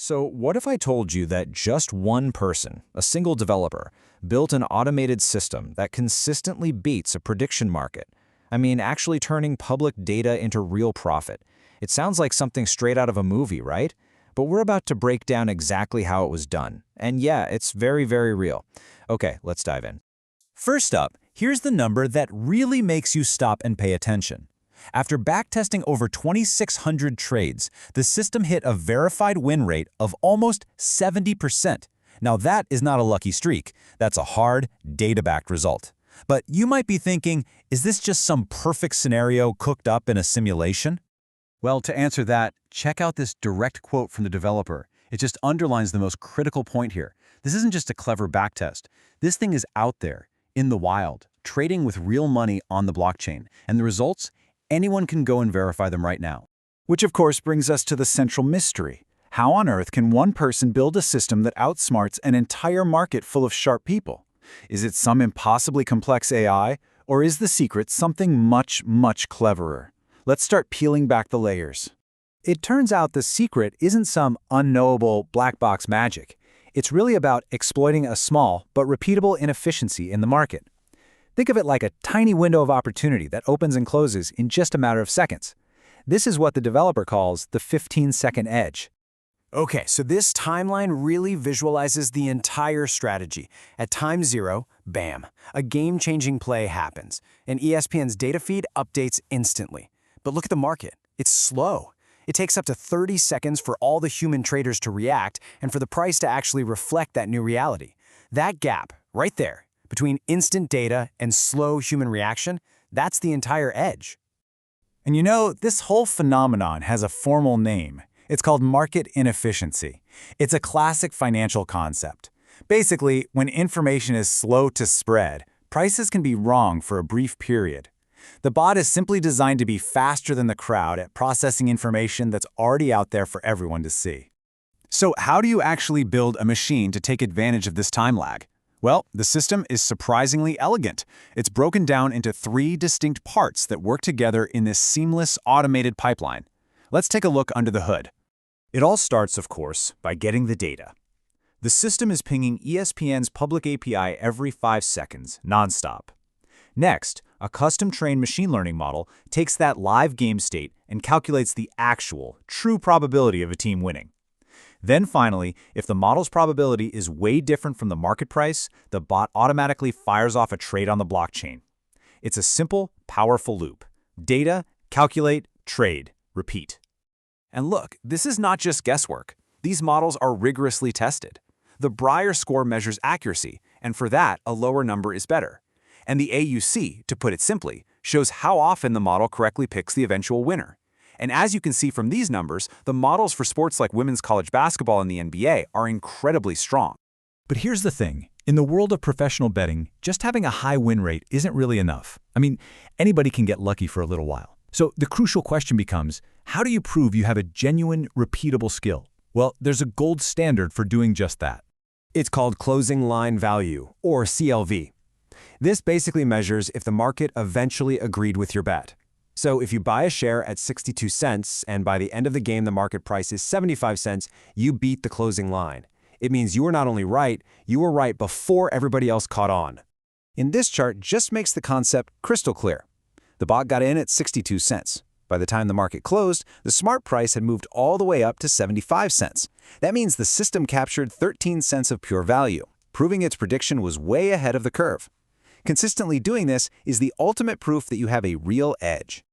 So what if I told you that just one person, a single developer, built an automated system that consistently beats a prediction market? I mean, actually turning public data into real profit. It sounds like something straight out of a movie, right? But we're about to break down exactly how it was done. And yeah, it's very, very real. Okay, let's dive in. First up, here's the number that really makes you stop and pay attention. After backtesting over 2,600 trades, the system hit a verified win rate of almost 70%. Now that is not a lucky streak. That's a hard, data-backed result. But you might be thinking, is this just some perfect scenario cooked up in a simulation? Well, to answer that, check out this direct quote from the developer. It just underlines the most critical point here. This isn't just a clever backtest. This thing is out there, in the wild, trading with real money on the blockchain. And the results? Anyone can go and verify them right now. Which of course brings us to the central mystery. How on earth can one person build a system that outsmarts an entire market full of sharp people? Is it some impossibly complex AI, or is the secret something much, much cleverer? Let's start peeling back the layers. It turns out the secret isn't some unknowable black box magic. It's really about exploiting a small but repeatable inefficiency in the market. Think of it like a tiny window of opportunity that opens and closes in just a matter of seconds. This is what the developer calls the 15-second edge. Okay, so this timeline really visualizes the entire strategy. At time zero, bam, a game-changing play happens, and ESPN's data feed updates instantly. But look at the market. It's slow. It takes up to 30 seconds for all the human traders to react and for the price to actually reflect that new reality. That gap, right there, between instant data and slow human reaction, that's the entire edge. And you know, this whole phenomenon has a formal name. It's called market inefficiency. It's a classic financial concept. Basically, when information is slow to spread, prices can be wrong for a brief period. The bot is simply designed to be faster than the crowd at processing information that's already out there for everyone to see. So how do you actually build a machine to take advantage of this time lag? Well, the system is surprisingly elegant. It's broken down into 3 distinct parts that work together in this seamless automated pipeline. Let's take a look under the hood. It all starts, of course, by getting the data. The system is pinging ESPN's public API every 5 seconds, nonstop. Next, a custom-trained machine learning model takes that live game state and calculates the actual, true probability of a team winning. Then finally, if the model's probability is way different from the market price, the bot automatically fires off a trade on the blockchain. It's a simple, powerful loop. Data, calculate, trade, repeat. And look, this is not just guesswork. These models are rigorously tested. The Breyer score measures accuracy, and for that, a lower number is better. And the AUC, to put it simply, shows how often the model correctly picks the eventual winner. And as you can see from these numbers, the models for sports like women's college basketball and the NBA are incredibly strong. But here's the thing. In the world of professional betting, just having a high win rate isn't really enough. I mean, anybody can get lucky for a little while. So the crucial question becomes, how do you prove you have a genuine, repeatable skill? Well, there's a gold standard for doing just that. It's called closing line value, or CLV. This basically measures if the market eventually agreed with your bet. So if you buy a share at 62 cents and by the end of the game the market price is 75 cents, you beat the closing line. It means you were not only right, you were right before everybody else caught on. In this chart just makes the concept crystal clear. The bot got in at 62 cents. By the time the market closed, the smart price had moved all the way up to 75 cents. That means the system captured 13 cents of pure value, proving its prediction was way ahead of the curve. Consistently doing this is the ultimate proof that you have a real edge.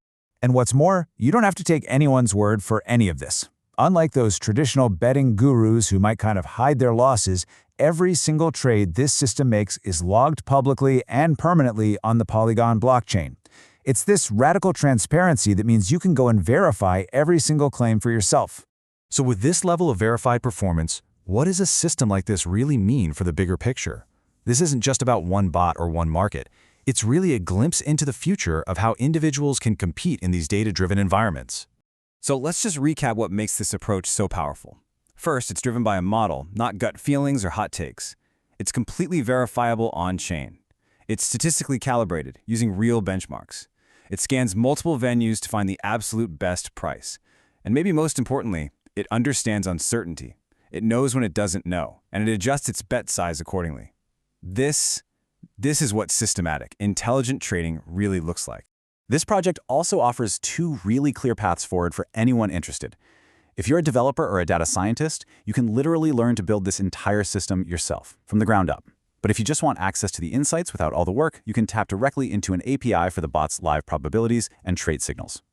And what's more, you don't have to take anyone's word for any of this. Unlike those traditional betting gurus who might kind of hide their losses, every single trade this system makes is logged publicly and permanently on the Polygon blockchain. It's this radical transparency that means you can go and verify every single claim for yourself. So with this level of verified performance, what does a system like this really mean for the bigger picture? This isn't just about one bot or one market. It's really a glimpse into the future of how individuals can compete in these data-driven environments. So let's just recap what makes this approach so powerful. First, it's driven by a model, not gut feelings or hot takes. It's completely verifiable on-chain. It's statistically calibrated, using real benchmarks. It scans multiple venues to find the absolute best price. And maybe most importantly, it understands uncertainty. It knows when it doesn't know, and it adjusts its bet size accordingly. This is what systematic, intelligent trading really looks like. This project also offers 2 really clear paths forward for anyone interested. If you're a developer or a data scientist, you can literally learn to build this entire system yourself, from the ground up. But if you just want access to the insights without all the work, you can tap directly into an API for the bot's live probabilities and trade signals.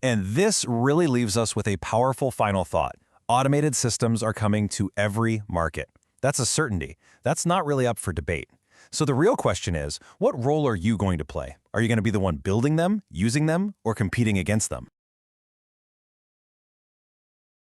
And this really leaves us with a powerful final thought. Automated systems are coming to every market. That's a certainty. That's not really up for debate. So the real question is, what role are you going to play? Are you going to be the one building them, using them, or competing against them?